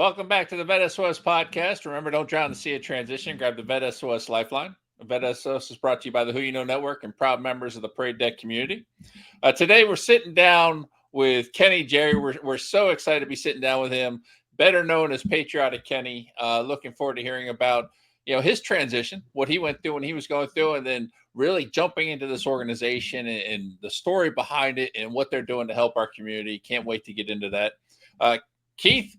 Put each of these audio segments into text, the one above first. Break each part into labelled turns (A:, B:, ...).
A: Welcome back to the VET S.O.S podcast. Remember, don't drown in the sea of transition. Grab the VET S.O.S lifeline. VET S.O.S is brought to you by the Who You Know Network and proud members of the Parade Deck community. Today, we're sitting down with Kenny Jary. We're so excited to be sitting down with him, better known as Patriotic Kenny. Looking forward to hearing about his transition, what he went through when he was going through, and then really jumping into this organization and the story behind it and what they're doing to help our community. Can't wait to get into that. Keith,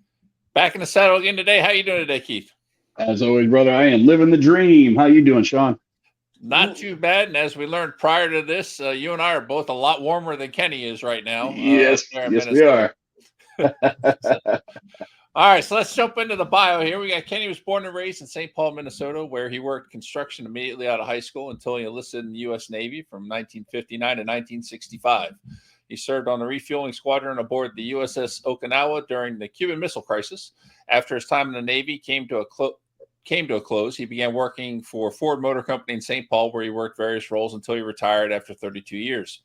A: back in the saddle again today. How you doing today, Keith?
B: As always, brother, I am living the dream. How you doing, Sean?
A: Not too bad. And as we learned prior to this, you and I are both a lot warmer than Kenny is right now.
B: Yes, we are.
A: All right, so let's jump into the bio here. We got Kenny was born and raised in St. Paul, Minnesota, where he worked construction immediately out of high school until he enlisted in the U.S. Navy from 1959 to 1965. He served on the refueling squadron aboard the USS Okinawa during the Cuban Missile Crisis. After his time in the Navy came to a close, he began working for Ford Motor Company in St. Paul, where he worked various roles until he retired after 32 years.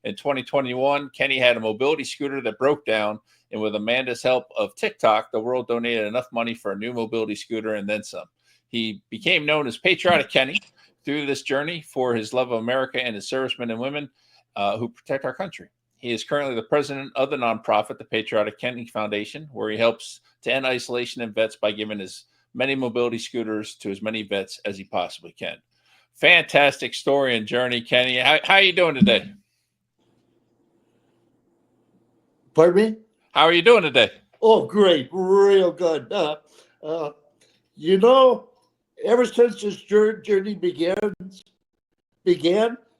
A: In 2021, Kenny had a mobility scooter that broke down, and with Amanda's help of TikTok, the world donated enough money for a new mobility scooter and then some. He became known as Patriotic Kenny through this journey for his love of America and his servicemen and women who protect our country. He is currently the president of the nonprofit, the Patriotic Kenny Foundation, where he helps to end isolation in vets by giving as many mobility scooters to as many vets as he possibly can. Fantastic story and journey, Kenny. How are you doing today?
C: Pardon me?
A: How are you doing today?
C: Oh, great. Real good. Ever since this journey began,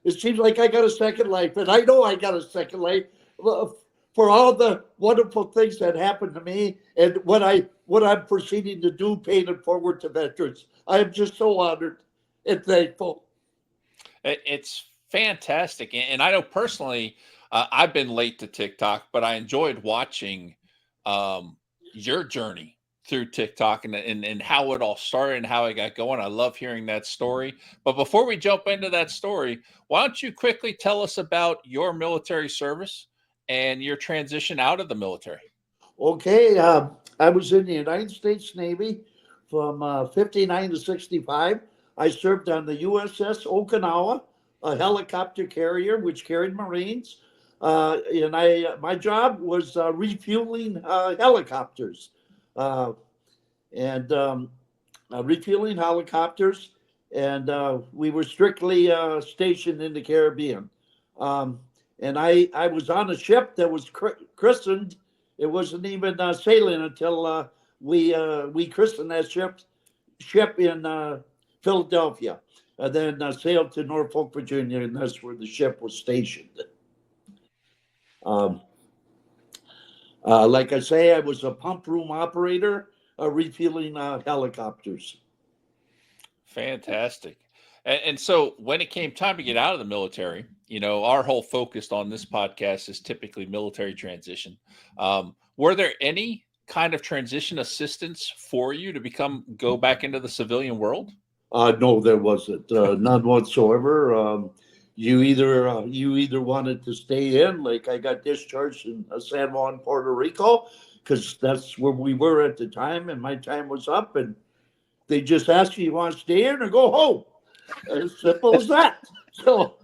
C: it seems like I got a second life. And I know I got a second life for all the wonderful things that happened to me and what I'm proceeding to do, paying it forward to veterans. I am just so honored and thankful.
A: It's fantastic. And I know personally, I've been late to TikTok, but I enjoyed watching your journey through TikTok and how it all started and how it got going. I love hearing that story. But before we jump into that story, why don't you quickly tell us about your military service and your transition out of the military?
C: Okay. I was in the United States Navy from 59 to 65. I served on the USS Okinawa, a helicopter carrier which carried Marines. My job was refueling helicopters. Refueling helicopters, and we were strictly stationed in the Caribbean. And I was on a ship that was christened. It wasn't even sailing until we christened that ship in Philadelphia, and then sailed to Norfolk, Virginia, and that's where the ship was stationed. Like I say, I was a pump room operator, refueling helicopters.
A: Fantastic. And so when it came time to get out of the military, our whole focus on this podcast is typically military transition. Were there any kind of transition assistance for you to go back into the civilian world?
C: No, there wasn't. None whatsoever. You either wanted to stay in, like I got discharged in San Juan, Puerto Rico, because that's where we were at the time, and my time was up, and they just asked you want to stay in or go home. As simple as that. So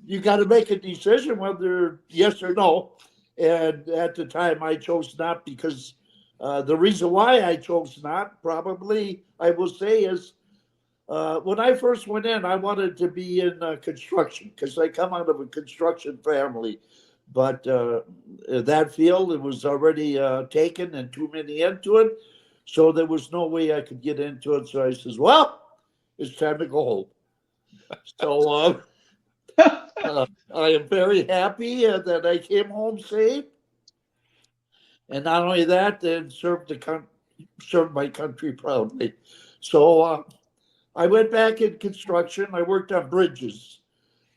C: you got to make a decision whether yes or no. And at the time, I chose not, because the reason why I chose not, probably I will say, is when I first went in, I wanted to be in construction because I come out of a construction family. But that field, it was already taken and too many into it. So there was no way I could get into it. So I says, well, it's time to go home. So I am very happy that I came home safe. And not only that, then served my country proudly. So I went back in construction. I worked on bridges.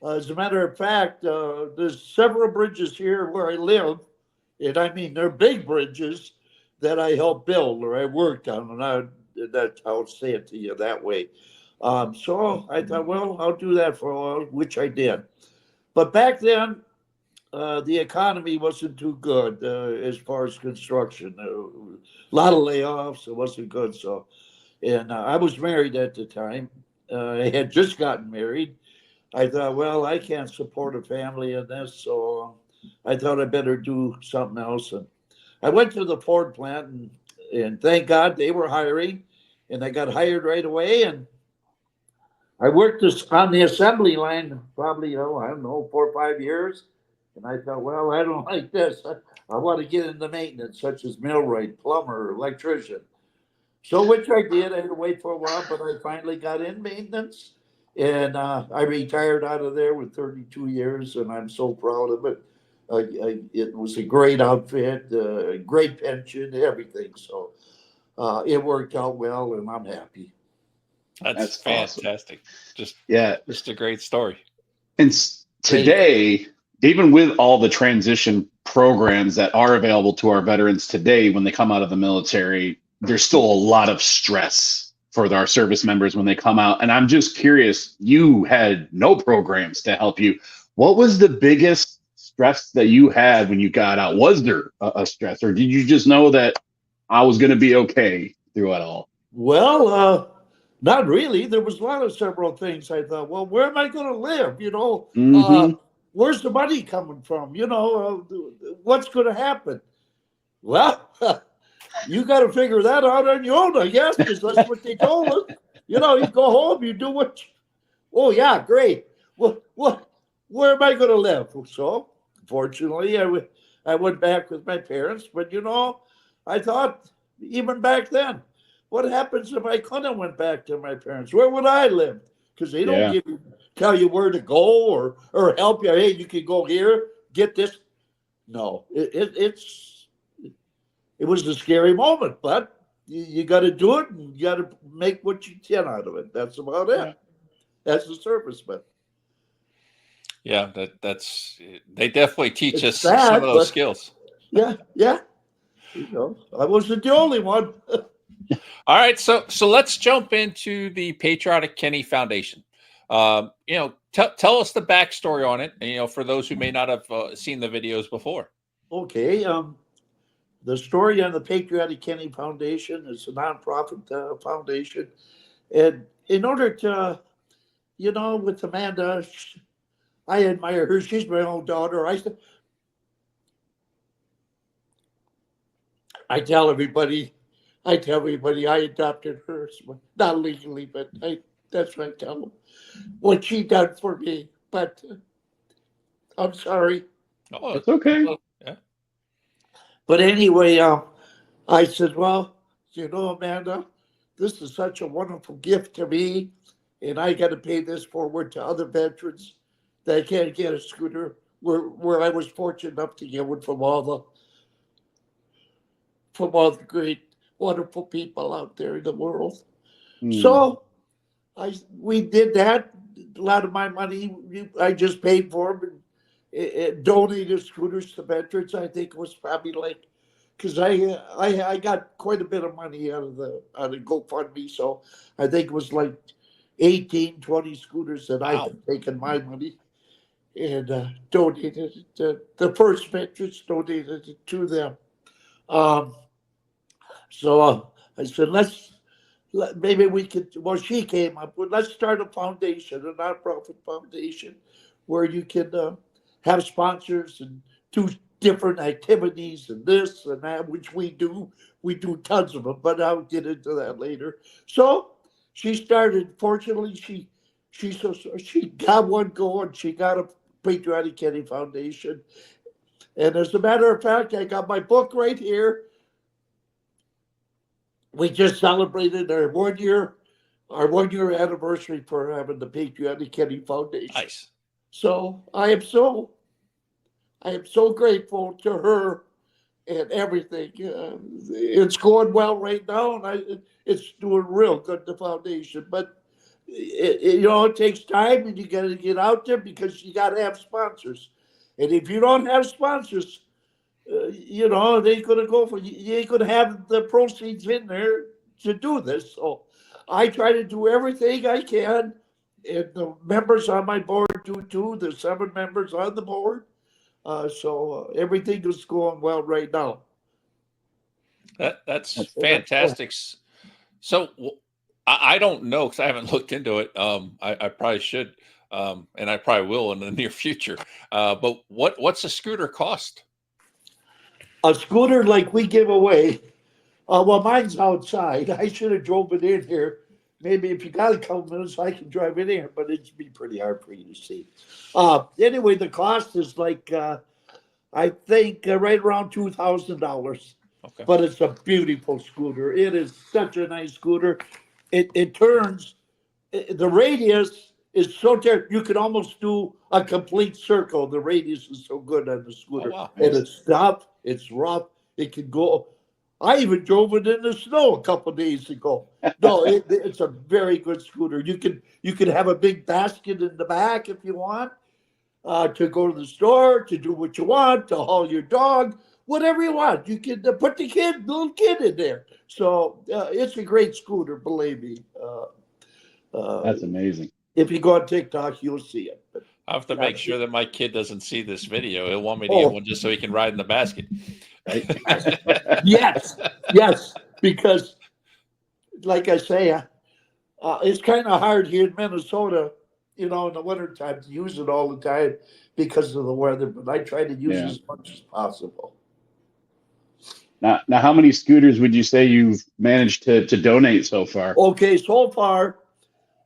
C: As a matter of fact, there's several bridges here where I live, and I mean they're big bridges that I helped build or I worked on, and that's how I'll say it to you that way. So I thought, well, I'll do that for a while, which I did. But back then, the economy wasn't too good as far as construction. A lot of layoffs. It wasn't good. So, and I was married at the time. I had just gotten married. I thought, well, I can't support a family in this, so I thought I better do something else. And I went to the Ford plant, and thank God they were hiring, and I got hired right away. And I worked on the assembly line probably, I don't know, 4 or 5 years. And I thought, well, I don't like this. I want to get into maintenance, such as millwright, plumber, electrician. So, which I did. I had to wait for a while, but I finally got in maintenance. And I retired out of there with 32 years, and I'm so proud of it. It was a great outfit, great pension, everything. So it worked out well, and I'm happy.
A: That's
B: awesome.
A: fantastic. Just
B: Yeah.
A: just a great story.
B: And today, even with all the transition programs that are available to our veterans today when they come out of the military, there's still a lot of stress for our service members when they come out. And I'm just curious, you had no programs to help you. What was the biggest stress that you had when you got out? Was there a stress, or did you just know that I was going to be okay through it all?
C: Well, not really. There was a lot of several things I thought, well, where am I going to live?
B: Mm-hmm.
C: Where's the money coming from? What's going to happen? Well, you got to figure that out on your own, I guess, because that's what they told us. You go home, you do what. Oh yeah, great. Where am I going to live? So, fortunately, I went back with my parents. But I thought even back then, what happens if I couldn't have went back to my parents? Where would I live? Because they don't
B: Yeah.
C: tell you where to go or help you. Hey, you can go here, get this. No, it was a scary moment, but you got to do it, and you got to make what you can out of it. That's about it.
B: Yeah.
C: That's the serviceman.
A: Yeah, they definitely teach
C: It's
A: us some
C: sad,
A: of those
C: but
A: skills.
C: yeah. I wasn't the only one.
A: All right, so let's jump into the Patriotic Kenny Foundation. Tell us the backstory on it. For those who may not have seen the videos before.
C: Okay. The story on the Patriotic Kenny Foundation is a nonprofit foundation, and in order to, with Amanda, I admire her. She's my own daughter. I tell everybody, I adopted her, not legally, but that's what I tell them. What she done for me, but I'm sorry.
A: Oh,
B: It's okay.
A: yeah.
C: But anyway, I said, well, Amanda, this is such a wonderful gift to me, and I got to pay this forward to other veterans that can't get a scooter. Where I was fortunate enough to get one from all the great, wonderful people out there in the world. So we did that. A lot of my money, I just paid for them and donated scooters to veterans. I think it was probably like, because I got quite a bit of money out of the GoFundMe, so I think it was like 18, 20 scooters that I had taken my money and donated it to the first veterans, donated it to them. Um, so I said, maybe we could. Well, she came up with, let's start a foundation, a nonprofit foundation, where you can have sponsors and do different activities and this and that, which we do. We do tons of them, but I'll get into that later. So she started. Fortunately, she got one going. She got a Patriotic Kenny Foundation, and as a matter of fact, I got my book right here. We just celebrated our 1 year anniversary for having the Patriotic Kenny Foundation.
A: Nice.
C: So I am so grateful to her and everything. It's going well right now, and it's doing real good, the foundation. But it takes time, and you got to get out there because you got to have sponsors. And if you don't have sponsors, they ain't gonna go for you ain't gonna have the proceeds in there to do this. So I try to do everything I can, and the members on my board do too. There's 7 members on the board. So everything is going well right now.
A: That's
B: That's
A: fantastic. So I don't know because I haven't looked into it. I probably should, and I probably will in the near future. But what's a scooter cost?
C: A scooter like we give away. Well, mine's outside. I should have drove it in here. Maybe if you got a couple minutes, I can drive it in here, but it'd be pretty hard for you to see. Anyway, the cost is like I think right around $2,000.
A: Okay.
C: But it's a beautiful scooter. It is such a nice scooter. It turns. The radius is so terrible. You can almost do a complete circle. The radius is so good on the
A: Oh
C: scooter.
A: wow.
C: And it's tough. It's rough. It can go. I even drove it in the snow a couple of days ago. No, it's a very good scooter. You can have a big basket in the back if you want to go to the store, to do what you want, to haul your dog, whatever you want. You can put the little kid in there. So it's a great scooter, believe me.
B: That's amazing.
C: If you go on TikTok, you'll see it. But,
A: I have to make sure that my kid doesn't see this video. He'll want me to
C: Oh.
A: get one just so he can ride in the basket.
C: Right? Yes, because like I say, it's kind of hard here in Minnesota, in the wintertime to use it all the time because of the weather, but I try to use it as much as possible.
B: Now, how many scooters would you say you've managed to donate so far?
C: Okay, so far,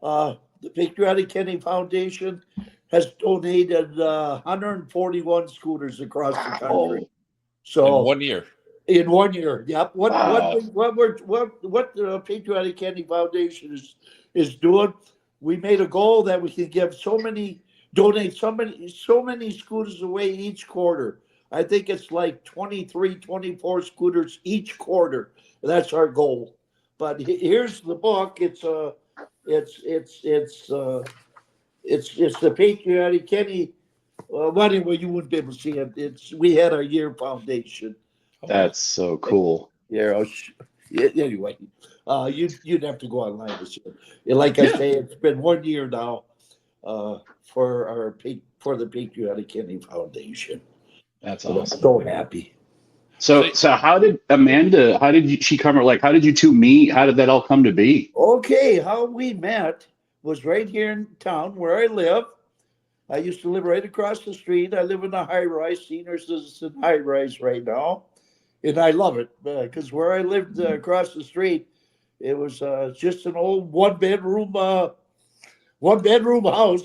C: the Patriotic Kenny Foundation has donated 141 scooters across the country. So
A: in 1 year.
C: In 1 year, yep. What
B: Wow.
C: the Patriotic Kenny Foundation is doing? We made a goal that we can give donate so many scooters away each quarter. I think it's like 23, 24 scooters each quarter. That's our goal. But here's the book. It's the Patriotic Kenny. Well, anyway, you wouldn't be able to see it. We had our year foundation.
B: That's so cool.
C: Yeah. Anyway, you'd have to go online to see it. Like I say, it's been 1 year now for the Patriotic Kenny Foundation.
B: That's
C: And
B: awesome.
C: I'm so happy.
B: So how did Amanda? How did she come? Like, how did you two meet? How did that all come to be?
C: Okay, how we met was right here in town where I live. I used to live right across the street. I live in a high-rise, senior citizen high-rise right now. And I love it because where I lived across the street, it was just an old one-bedroom house.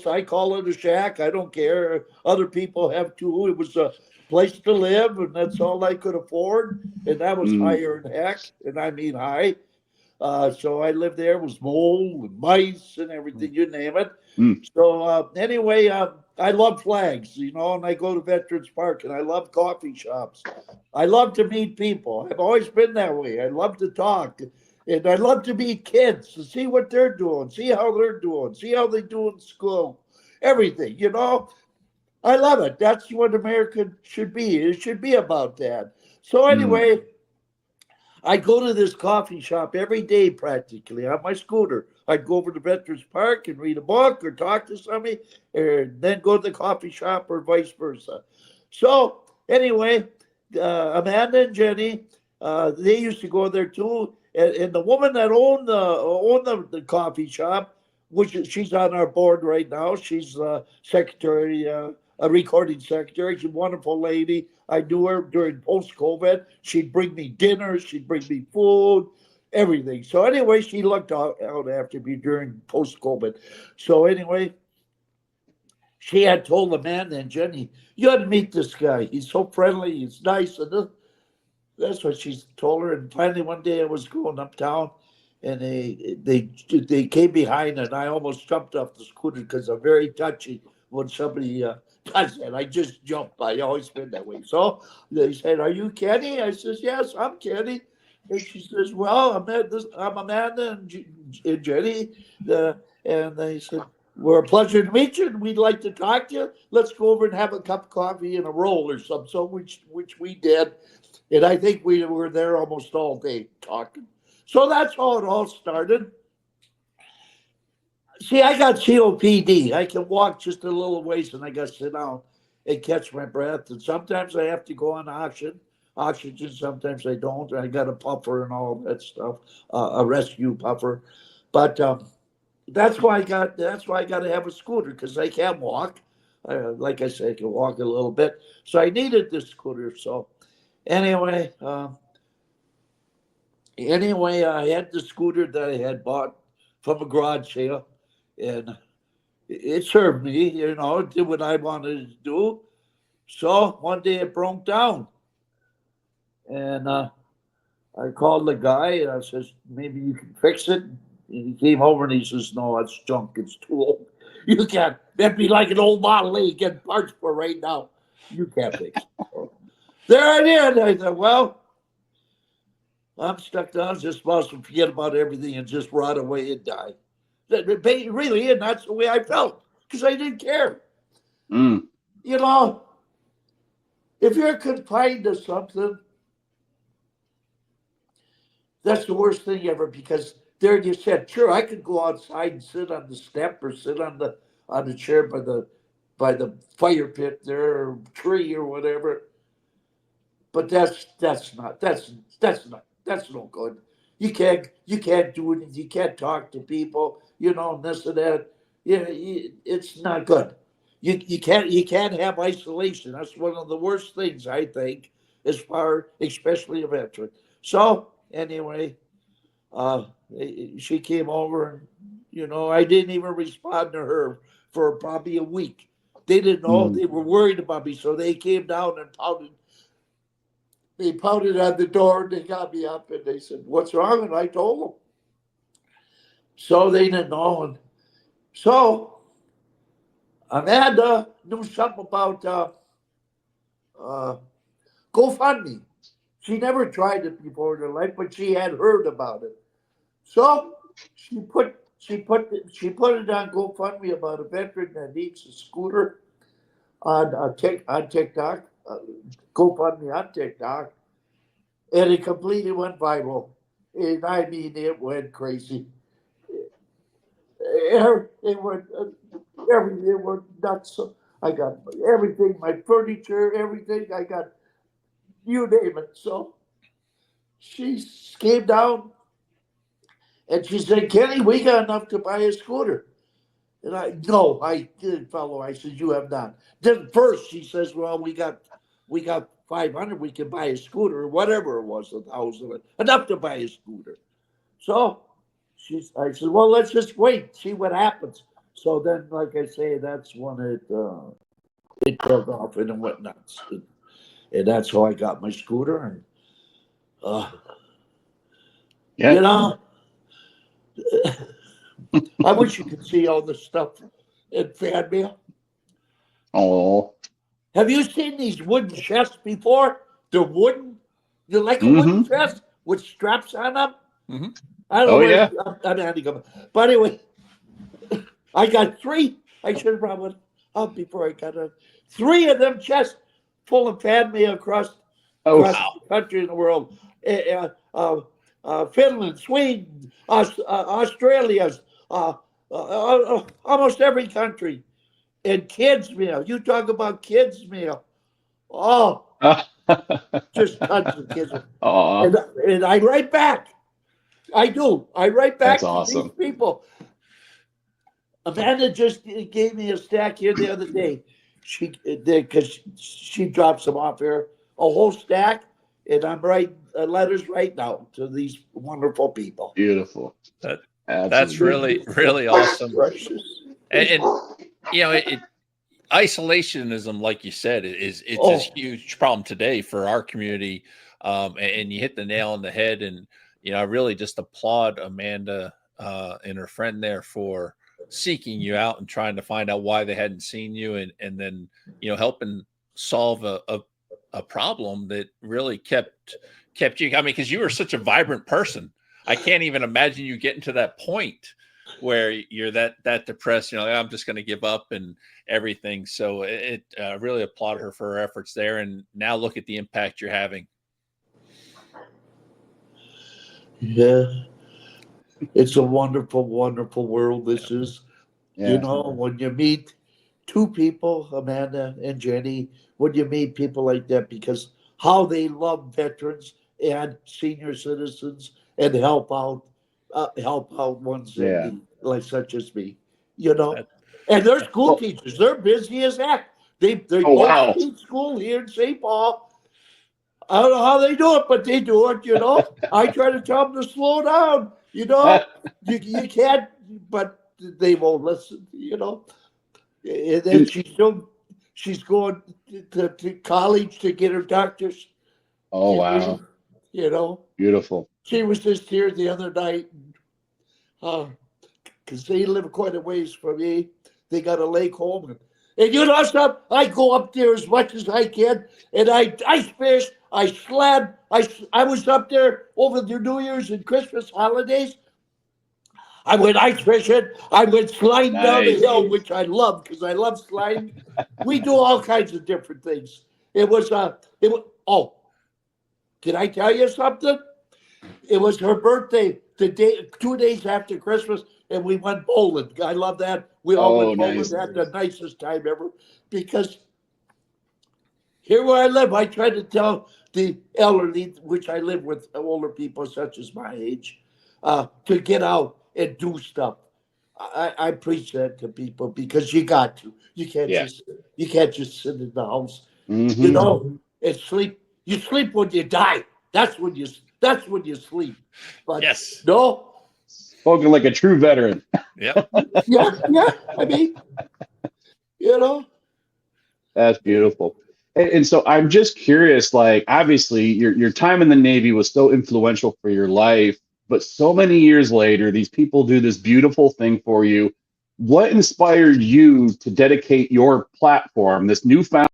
C: I call it a shack. I don't care. Other people have too. It was a place to live, and that's all I could afford. And that was higher than heck, and I mean high. So I lived there. It was mold and mice and everything, you name it. So anyway, I love flags, and I go to Veterans Park, and I love coffee shops. I love to meet people. I've always been that way. I love to talk, and I love to meet kids to see what they're doing, see how they're doing, see how they do in school, everything. I love it. That's what America should be. It should be about that. So anyway. I go to this coffee shop every day practically on my scooter. I'd go over to Veterans Park and read a book or talk to somebody, and then go to the coffee shop or vice versa. So anyway, Amanda and Jenny, they used to go there too. And the woman that owned the coffee shop, she's on our board right now. She's secretary, a recording secretary. She's a wonderful lady. I knew her during post-COVID. She'd bring me dinner. She'd bring me food, everything. So anyway, she looked out after me during post-COVID. So anyway, she had told Amanda and Jenny, you ought to meet this guy. He's so friendly. He's nice. And that's what she told her. And finally, one day I was going uptown, and they came behind, and I almost jumped off the scooter because I'm very touchy when somebody does that. I just jump. I always been that way. So they said, "Are you Kenny?" I says, "Yes, I'm Kenny." And she says, "Well, I'm Amanda and Jenny." And they said, "We're a pleasure to meet you, and we'd like to talk to you. Let's go over and have a cup of coffee and a roll or something." So which we did, and I think we were there almost all day talking. So that's how it all started. See, I got COPD. I can walk just a little ways and I got to sit down. and catch my breath. And sometimes I have to go on oxygen. Sometimes I don't. I got a puffer and all that stuff, a rescue puffer. But that's why I got to have a scooter because I can walk. Like I said, I can walk a little bit. So I needed this scooter. So anyway, I had the scooter that I had bought from a garage sale, and it served me. It did what I wanted to do. So one day it broke down, and I called the guy and I says, maybe you can fix it. And he came over and he says, no, it's junk. It's too old. You can't. That'd be like an old Model A getting parts for right now. You can't fix it. So there I did. I thought, well, I'm stuck down. Just supposed to forget about everything and just rot away and die. Really, and that's the way I felt because I didn't care.
B: Mm.
C: If you're confined to something, that's the worst thing ever because there you said, sure, I could go outside and sit on the step or sit on the chair by the fire pit there or tree or whatever. But that's no good. You can't do it. You can't talk to people. This and that. It's not good. You can't have isolation. That's one of the worst things I think, especially a veteran. So anyway, she came over and I didn't even respond to her for probably a week. They didn't know. They were worried about me, so they came down and pounded. They pounded on the door and they got me up and they said, "What's wrong?" And I told them. So they didn't know. And so Amanda knew something about GoFundMe. She never tried it before in her life, but she had heard about it. So she put it on GoFundMe about a veteran that needs a scooter on TikTok. GoFundMe on TikTok, and it completely went viral. And I mean, it went crazy. It went nuts. I got everything, my furniture, everything. I got you name it. So she came down and she said, "Kenny, we got enough to buy a scooter." And I didn't follow. I said, "You have not." Then first she says, "Well, we got 500. We can buy a scooter, or whatever it was, 1,000, enough to buy a scooter." So I said, "Well, let's just wait, see what happens." So then, like I say, that's when it took off and it went nuts, and that's how I got my scooter. And
B: Yeah.
C: I wish you could see all the stuff in fan mail.
B: Oh.
C: Have you seen these wooden chests before? They're wooden. They're like a wooden chest with straps on them.
A: Mm-hmm.
C: I don't know where.
B: Yeah.
C: I'm not even. But anyway, I got 3. I should have brought one up before I got it. 3 of them chests full of fan mail across the country and the world. Finland, Sweden, Australia, almost every country. And kids' meal. You talk about kids' meal. Oh, just tons of kids. And I write back. I do. I write back
B: That's
C: to these
B: awesome.
C: people. Amanda just gave me a stack here the other day. Because she drops them off here, a whole stack, and I'm writing letters right now to these wonderful people.
B: Beautiful.
A: That's really, really awesome. And isolationism, like you said, it's a huge problem today for our community. And you hit the nail on the head. And I really just applaud Amanda and her friend there for seeking you out and trying to find out why they hadn't seen you, and then helping solve a problem that really kept you. I mean, because you were such a vibrant person. I can't even imagine you getting to that point where you're that depressed. I'm just going to give up and everything. So it really applaud her for her efforts there. And now look at the impact you're having.
C: Yeah. It's a wonderful, wonderful world. This is, when you meet two people, Amanda and Jenny, when you meet people like that, because how they love veterans and senior citizens and help out ones in
B: Yeah.
C: need, like such as me, you know.
A: That,
C: And they're school
B: Well,
C: teachers. They're busy as heck. They
B: oh
C: both
B: wow.
C: teach school here in St. Paul. I don't know how they do it, but they do it, you know. I try to tell them to slow down, you know. You can't, but they won't listen, you know. And then
B: And,
C: she's going to college to get her doctor's
B: oh
C: degree,
B: wow.
C: you know.
B: Beautiful.
C: She was just here the other night, because they live quite a ways from me. They got a lake home. And you know something? I go up there as much as I can, and I ice fish, I sled. I was up there over the New Year's and Christmas holidays. I went ice fishing. I went sliding down the
B: Nice.
C: hill, which I love because I love sliding. We do all kinds of different things. Oh, can I tell you something? It was her birthday the day 2 days after Christmas, and we went bowling. I love that. We all
B: Oh,
C: went bowling.
B: nice.
C: Had the nicest time ever. Because here where I live, I try to tell the elderly, which I live with older people such as my age, to get out and do stuff. I preach that to people because you got to.
B: Yeah.
C: You can't just sit in the house, you
B: Mm-hmm.
C: know, and sleep. You sleep when you die. That's when you sleep. But
A: yes.
C: no,
B: Spoken like a true veteran.
A: Yep.
C: yeah. I mean, you know,
B: That's beautiful. And so I'm just curious, like obviously your time in the Navy was so influential for your life, but so many years later, these people do this beautiful thing for you. What inspired you to dedicate your platform, this newfound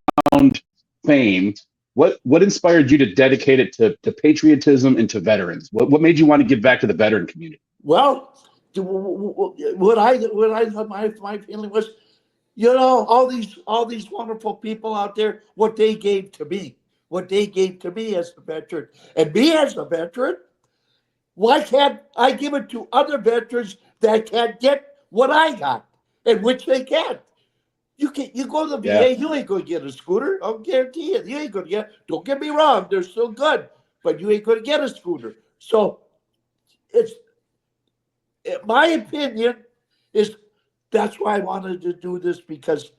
B: fame? What inspired you to dedicate it to patriotism and to veterans? What made you want to give back to the veteran community?
C: well, my feeling was, you know, all these wonderful people out there, what they gave to me, as a veteran, and me as a veteran. Why can't I give it to other veterans that can't get what I got, and which they can't? You go to the
B: Yeah.
C: VA, you ain't gonna get a scooter. I'll guarantee you, you ain't gonna get. Don't get me wrong, they're still good, but you ain't gonna get a scooter. So it's my opinion is that's why I wanted to do this, because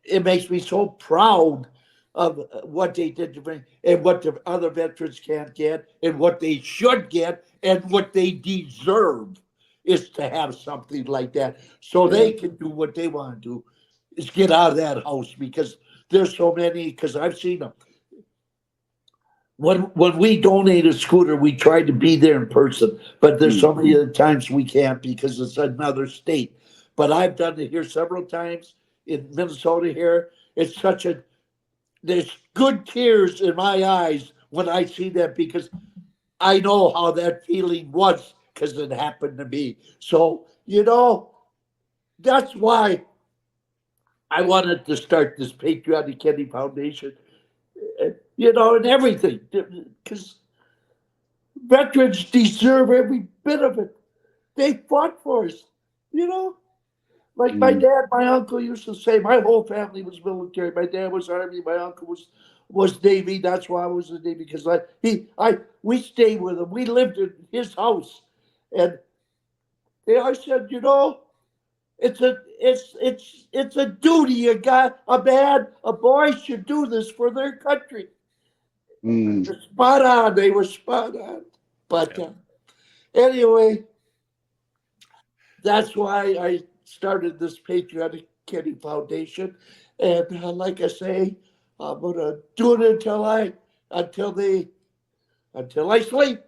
C: it makes me so proud of what they did to bring and what the other veterans can't get and what they should get and what they deserve is to have something like that so
B: Yeah.
C: they can do what they want to do, is get out of that house, because there's so many, because I've seen them. When we donate a scooter, we try to be there in person, but there's so many other times we can't because it's another state. But I've done it here several times in Minnesota here. It's such a there's good tears in my eyes when I see that, because I know how that feeling was because it happened to me. So, you know, that's why I wanted to start this Patriotic Kenny Foundation, you know, and everything, because veterans deserve every bit of it. They fought for us, you know. Like my
B: Mm.
C: dad, my uncle used to say, my whole family was military. My dad was Army, my uncle was Navy. That's why I was in the Navy, because we stayed with him. We lived in his house, and I said, you know, it's a duty. A boy should do this for their country.
B: Mm.
C: Spot on. They were spot on. But
A: Yep.
C: anyway, that's why I started this Patriotic Kenny Foundation, and like I say, I'm gonna do it until I sleep.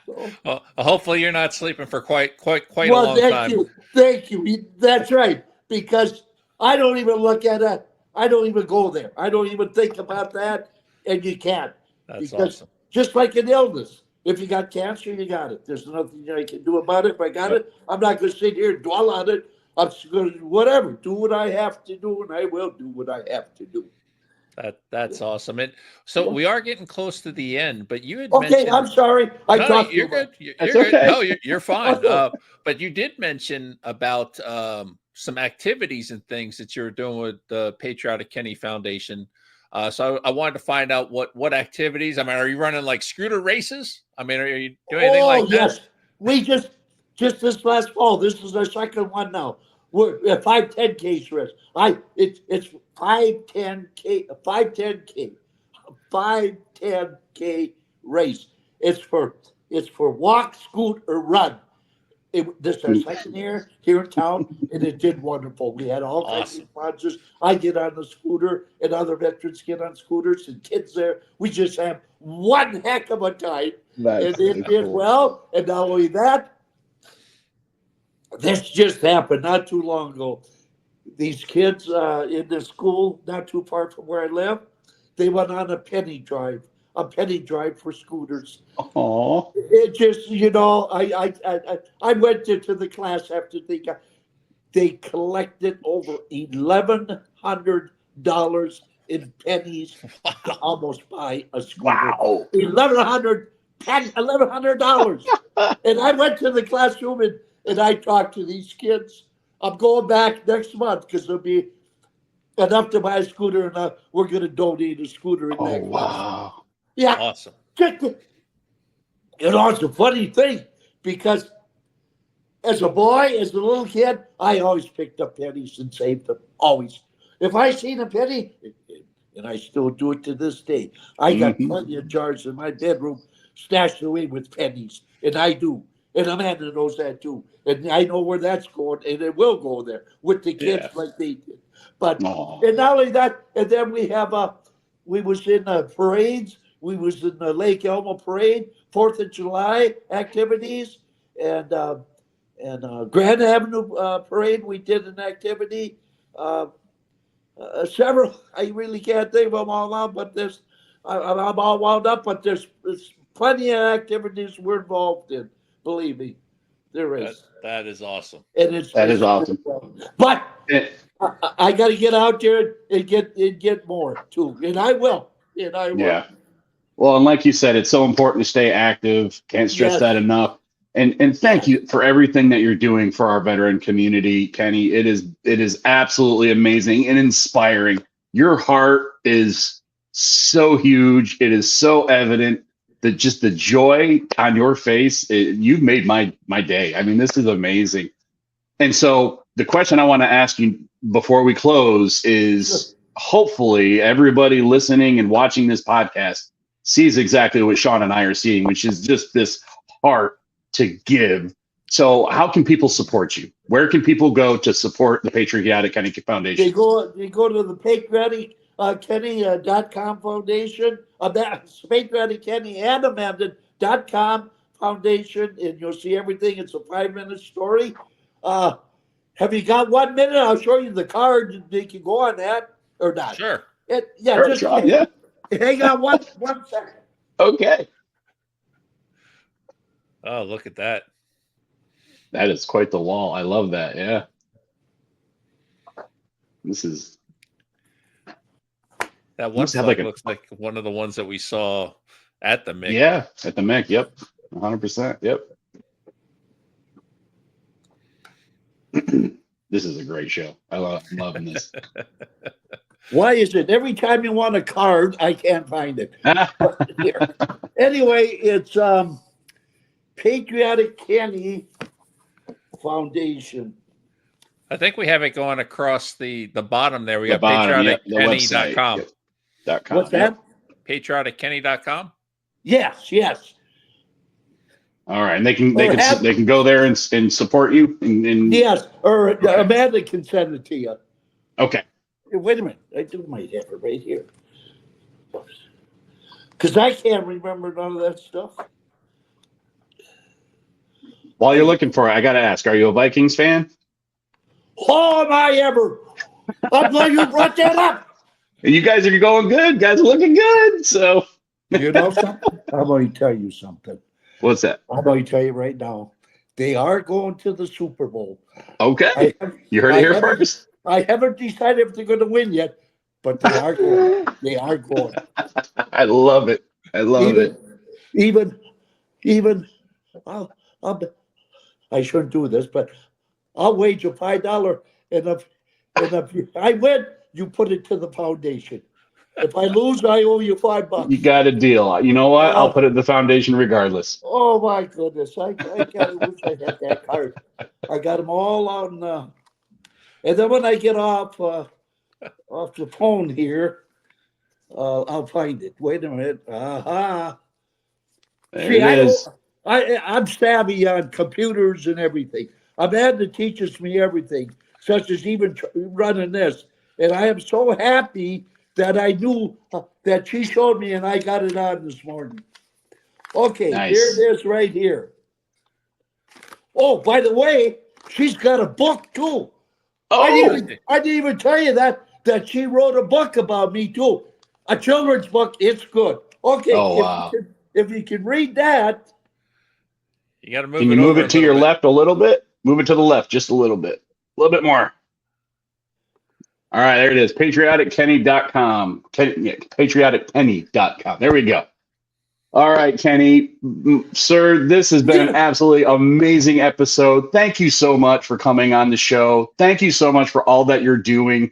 C: So,
A: Well, hopefully you're not sleeping for quite a
C: well,
A: long time.
C: thank you. That's right, because I don't even look at it. I don't even go there. I don't even think about that, and you can't,
A: That's
C: because
A: awesome.
C: just like an illness, if you got cancer, you got it. There's nothing I can do about it. If I got
B: Yep.
C: it, I'm not going to sit here and dwell on it. I'm just going to whatever, do what I have to do, and I will do what I have to do.
A: That's awesome. And so we are getting close to the end, but you had
C: Okay,
A: mentioned
C: I'm sorry. I
A: no,
C: talked
A: you're
C: too much.
A: good. You're
B: That's
A: good.
B: okay.
A: No, you're fine.
C: Okay.
A: But you did mention about some activities and things that you're doing with the Patriotic Kenny Foundation. So I wanted to find out what activities. I mean, are you running like scooter races? I mean, are you doing anything like that?
C: Yes. We just this last fall. This is our second one now. We're at 5-10K race. It's 5-10K 5-10K race. It's for walk, scoot, or run. This is our second year here in town, and it did wonderful. We had all kinds of sponsors. I get on the scooter, and other veterans get on scooters, and kids there. We just have one heck of a time, and it did well. And not only that, this just happened not too long ago. These kids in the school, not too far from where I live, they went on a penny drive for scooters.
B: Oh,
C: It just, I went to the class after they collected over $1,100 in pennies to almost buy a scooter.
B: wow.
C: $1,100. And I went to the classroom and I talked to these kids. I'm going back next month because there'll be enough to buy a scooter, and we're going to donate a scooter in that class.
B: Wow.
C: Yeah.
A: Awesome.
C: It's a funny thing because as a boy, as a little kid, I always picked up pennies and saved them. Always. If I seen a penny, and I still do it to this day, I got plenty of jars in my bedroom stashed away with pennies, and I do. And Amanda knows that too. And I know where that's going, and it will go there with the kids like they did. But and not only that, and then we have we was in parades. We was in the Lake Elmo parade, 4th of July activities, and Grand Avenue parade. We did an activity. Several. I really can't think of them all out, but I'm all wound up. But there's plenty of activities we're involved in. Believe me, there is.
A: That is awesome.
C: And
B: that is awesome.
C: But I got to get out there and get more too, and I will. Yeah.
B: Well, and like you said, it's so important to stay active. Can't stress that enough. And thank you for everything that you're doing for our veteran community, Kenny. It is absolutely amazing and inspiring. Your heart is so huge. It is so evident that just the joy on your face, you've made my day. I mean, this is amazing. And so the question I want to ask you before we close is, hopefully everybody listening and watching this podcast sees exactly what Sean and I are seeing, which is just this heart to give. So how can people support you? Where can people go to support the Patriotic Kenny Foundation?
C: They go to the Patriotic Kenny.com foundation, Patriotic Kenny and Amanda.com foundation, and you'll see everything. It's a 5-minute story. Have you got 1 minute? I'll show you the card. They can go on that or not.
A: Sure.
C: Hang on one second.
B: Okay.
A: Oh, look at that.
B: That is quite the wall. I love that. Yeah. This is.
A: That one flag looks like one of the ones that we saw at the MIC.
B: Yeah, at the MIC. Yep. 100%. Yep. This is a great show. I'm loving this.
C: Why is it every time you want a card, I can't find it? Anyway, it's Patriotic Kenny Foundation.
A: I think we have it going across the bottom there. We got patriotickenny.com.
C: What's that?
A: Patriotickenny.com.
C: Yes.
B: All right, and they can go there and support you. And
C: yes, or Amanda can send it to you.
B: Okay.
C: Wait a minute, I do might have it right here, because I can't remember none of that stuff.
B: While you're looking for it, I got to ask: are you a Vikings fan?
C: Oh, am I ever? I'm glad you brought that up.
B: You guys are going good. Guys are looking good. So
C: you know something? I'm going to tell you something.
B: What's that?
C: I'm going to tell you right now. They are going to the Super Bowl.
B: Okay. You heard it here first.
C: I haven't decided if they're going to win yet, but they are going. They are going.
B: I love it. I love it.
C: Even, I shouldn't do this, but I'll wager $5 And if I win, you put it to the foundation. If I lose, I owe you $5.
B: You got a deal. You know what? I'll put it in the foundation regardless.
C: Oh my goodness! I kind of wish I had that card. I got them all on, and then when I get off the phone here, I'll find it. Wait a minute.
B: There
C: See,
B: it is.
C: I'm savvy on computers and everything. I've had the teachers me everything, such as even running this, and I am so happy that I knew that she showed me, and I got it on this morning. Okay,
B: Nice.
C: Here it is right here. Oh, by the way, she's got a book too.
B: Oh,
C: I didn't even tell you that she wrote a book about me too. A children's book. It's good. Okay,
B: wow.
C: if you can read that.
A: You got to move
B: Can
A: it
B: you move
A: over
B: it to your left a little bit? Move it to the left just a little bit. A little bit more. All right, there it is. PatrioticKenny.com. PatrioticKenny.com. There we go. All right, Kenny, sir, this has been an absolutely amazing episode. Thank you so much for coming on the show. Thank you so much for all that you're doing.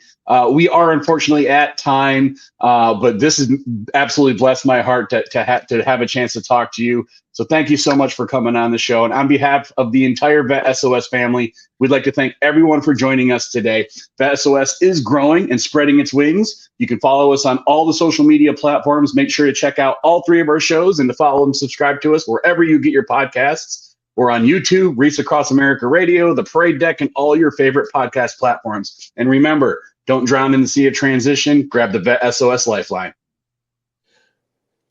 B: We are unfortunately at time, but this has absolutely blessed my heart to have a chance to talk to you. So thank you so much for coming on the show. And on behalf of the entire VET S.O.S family, we'd like to thank everyone for joining us today. VET S.O.S is growing and spreading its wings. You can follow us on all the social media platforms. Make sure to check out all 3 of our shows and to follow and subscribe to us wherever you get your podcasts. We're on YouTube, Reach Across America Radio, the Parade Deck, and all your favorite podcast platforms. And remember, don't drown in the sea of transition. Grab the VET S.O.S Lifeline.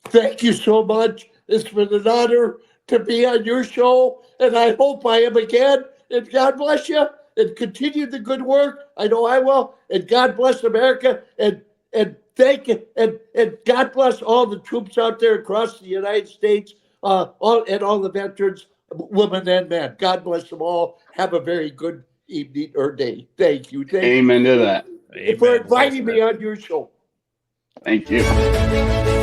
C: Thank you so much. It's been an honor to be on your show, and I hope I am again. And God bless you, and continue the good work. I know I will. And God bless America, and thank you, and God bless all the troops out there across the United States, all the veterans, women and men. God bless them all. Have a very good evening or day. Thank you.
B: Amen to that.
C: For inviting me on your show.
B: Thank you.